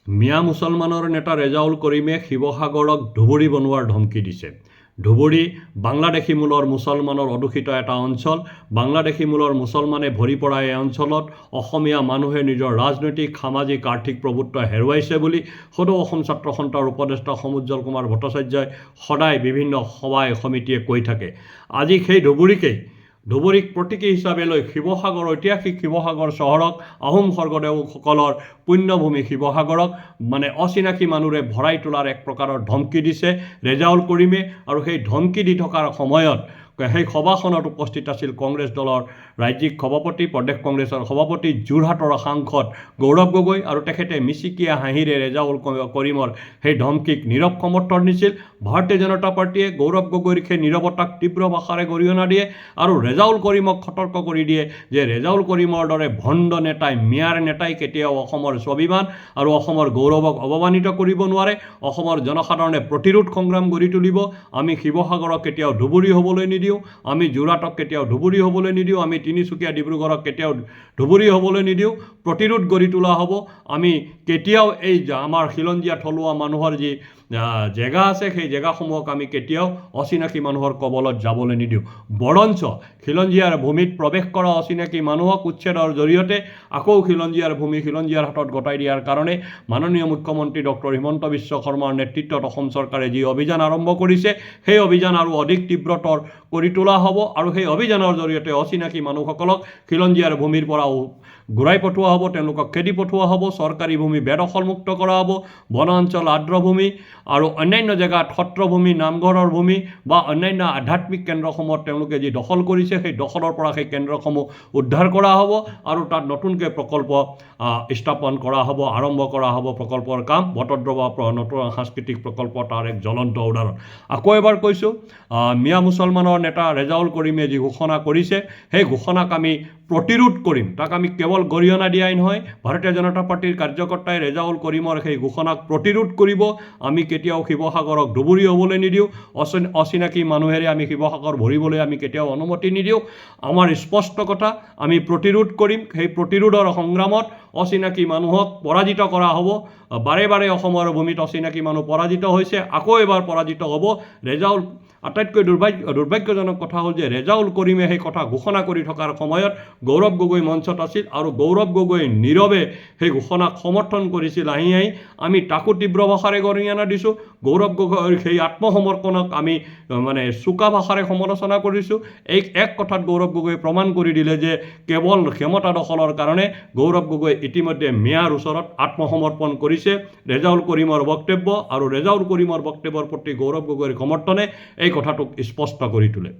মিয়া মুছলমানৰ নেতা ৰেজাউল কৰিমে শিৱসাগৰক ধুবুৰী বনোৱাৰ ধমকি দিছে। ধুবুৰী বাংলাদেশী মূলৰ মুছলমানৰ অদূষিত এটা অঞ্চল। বাংলাদেশী মূলৰ মুছলমানে ভৰি পৰা এই অঞ্চলত অসমীয়া মানুহে নিজৰ ৰাজনৈতিক, সামাজিক, আৰ্থিক প্ৰভুত্ব হেৰুৱাইছে বুলি সদৌ অসম ছাত্ৰ সন্থাৰ উপদেষ্টা সমুজ্জ্বল কুমাৰ ভট্টাচাৰ্যই সদায় বিভিন্ন সভাই সমিতিয়ে কৈ থাকে। আজি সেই ধুবুৰীক প্ৰতীকী হিচাপে লৈ শিৱসাগৰ, ঐতিহাসিক শিৱসাগৰ চহৰক, আহোম স্বৰ্গদেউসকলৰ পুণ্যভূমি শিৱসাগৰক অচিনাকি মানুহে ভৰাই তোলাৰ এক প্ৰকাৰৰ ধমকি দিছে ৰেজাউল কৰিমে। আৰু সেই ধমকি দি থকাৰ সময়ত সেই সভাখনত উপস্থিত আছিল কংগ্ৰেছ দলৰ ৰাজ্যিক সভাপতি, প্ৰদেশ কংগ্ৰেছৰ সভাপতি, যোৰহাটৰ সাংসদ গৌৰৱ গগৈ, আৰু তেখেতে মিচিকীয়া হাঁহিৰে ৰেজাউল কৰিমৰ সেই ধমকিক নীৰৱ সমৰ্থন দিছিল। ভাৰতীয় জনতা পাৰ্টীয়ে গৌৰৱ গগৈৰ সেই নীৰৱতাক তীব্ৰ ভাষাৰে গৰিহণা দিয়ে আৰু ৰেজাউল কৰিমক সতৰ্ক কৰি দিয়ে যে ৰেজাউল কৰিমৰ দৰে ভণ্ড নেতাই, মিয়াৰ নেতাই কেতিয়াও অসমৰ স্বাভিমান আৰু অসমৰ গৌৰৱক অপমানিত কৰিব নোৱাৰে। অসমৰ জনসাধাৰণে প্ৰতিৰোধ সংগ্ৰাম গঢ়ি তুলিব। আমি শিৱসাগৰক কেতিয়াও ধুবুৰী হ'বলৈ নিদিওঁ, আমি যোৰহাটক কেতিয়াও ধুবুৰী হ'বলৈ নিদিওঁ, আমি তিনিচুকীয়া ডিব্ৰুগড়ক কেতিয়াও ধুবুৰী হ'বলৈ নিদিওঁ। প্ৰতিৰোধ গঢ়ি তোলা হ'ব। আমি কেতিয়াও এই আমাৰ খিলঞ্জীয়া থলুৱা মানুহৰ যি জেগা আছে সেই জেগাসমূহক আমি কেতিয়াও অচিনাকি মানুহৰ কবলত যাবলৈ নিদিওঁ। বৰঞ্চ খিলঞ্জীয়াৰ ভূমিত প্ৰৱেশ কৰা অচিনাকি মানুহক উচ্ছেদৰ জৰিয়তে আকৌ খিলঞ্জীয়াৰ ভূমি খিলঞ্জীয়াৰ হাতত গতাই দিয়াৰ কাৰণে মাননীয় মুখ্যমন্ত্ৰী ডক্টৰ হিমন্ত বিশ্ব শৰ্মাৰ নেতৃত্বত অসম চৰকাৰে যি অভিযান আৰম্ভ কৰিছে সেই অভিযান আৰু অধিক তীব্ৰতৰ কৰি তোলা হ'ব। আৰু সেই অভিযানৰ জৰিয়তে অচিনাকি মানুহসকলক খিলঞ্জীয়াৰ ভূমিৰ পৰা ঘূৰাই পঠোৱা হ'ব, তেওঁলোকক খেদি পঠোৱা হ'ব, চৰকাৰী ভূমি বেদখলমুক্ত কৰা হ'ব, বনাঞ্চল, আৰ্দ্ৰভূমি আৰু অন্যান্য জেগাত সত্ৰভূমি, নামঘৰৰ ভূমি বা অন্যান্য আধ্যাত্মিক কেন্দ্ৰসমূহত তেওঁলোকে যি দখল কৰিছে সেই দখলৰ পৰা সেই কেন্দ্ৰসমূহ উদ্ধাৰ কৰা হ'ব আৰু তাত নতুনকৈ প্ৰকল্প স্থাপন কৰা হ'ব, আৰম্ভ কৰা হ'ব প্ৰকল্পৰ কাম। বটদ্ৰৱা নতুন সাংস্কৃতিক প্ৰকল্প তাৰ এক জ্বলন্ত উদাহৰণ। আকৌ এবাৰ কৈছোঁ, মিয়া মুছলমানৰ নেতা ৰেজাউল কৰিমে যি ঘোষণা কৰিছে সেই ঘোষণাক আমি প্ৰতিৰোধ কৰিম। তাক আমি কেৱল গৰিহণা দিয়াই নহয়, ভাৰতীয় জনতা পাৰ্টীৰ কাৰ্যকৰ্তাই ৰেজাউল কৰিমৰ সেই ঘোষণাক প্ৰতিৰোধ কৰিব। আমি কেতিয়াও শিৱসাগৰক ধুবুৰী হ'বলৈ নিদিওঁ, অচিনাকি মানুহেৰে আমি শিৱসাগৰ ভৰিবলৈ আমি কেতিয়াও অনুমতি নিদিওঁ। আমাৰ স্পষ্ট কথা, আমি প্ৰতিৰোধ কৰিম। সেই প্ৰতিৰোধৰ সংগ্ৰামত অচিনাকি মানুহক পৰাজিত কৰা হ'ব। বাৰে বাৰে অসমৰ ভূমিত অচিনাকি মানুহ পৰাজিত হৈছে, আকৌ এবাৰ পৰাজিত হ'ব। ৰেজাউল আটাইতকৈ দুৰ্ভাগ্যজনক কথা হ'ল যে ৰেজাউল কৰিমে সেই কথা ঘোষণা কৰি থকাৰ সময়ত গৌৰৱ গগৈ মঞ্চত আছিল আৰু গৌৰৱ গগৈ নীৰৱে সেই ঘোষণাক সমৰ্থন কৰিছিল আহি। আমি তাকো তীব্ৰ ভাষাৰে গৰিহণা দিছোঁ। গৌৰৱ গগৈৰ সেই আত্মসমৰ্পণক আমি চোকা ভাষাৰে সমালোচনা কৰিছোঁ। এই এক কথাত গৌৰৱ গগৈয়ে প্ৰমাণ কৰি দিলে যে কেৱল ক্ষমতা দখলৰ কাৰণে গৌৰৱ গগৈ ইতিমধ্যে মিয়াৰ ওচৰত আত্মসমৰ্পণ কৰিছে। ৰেজাউল কৰিমৰ বক্তব্য আৰু ৰেজাউল কৰিমৰ বক্তব্যৰ প্ৰতি গৌৰৱ গগৈৰ সমৰ্থনে এই কথাটোক স্পষ্ট কৰি তোলে।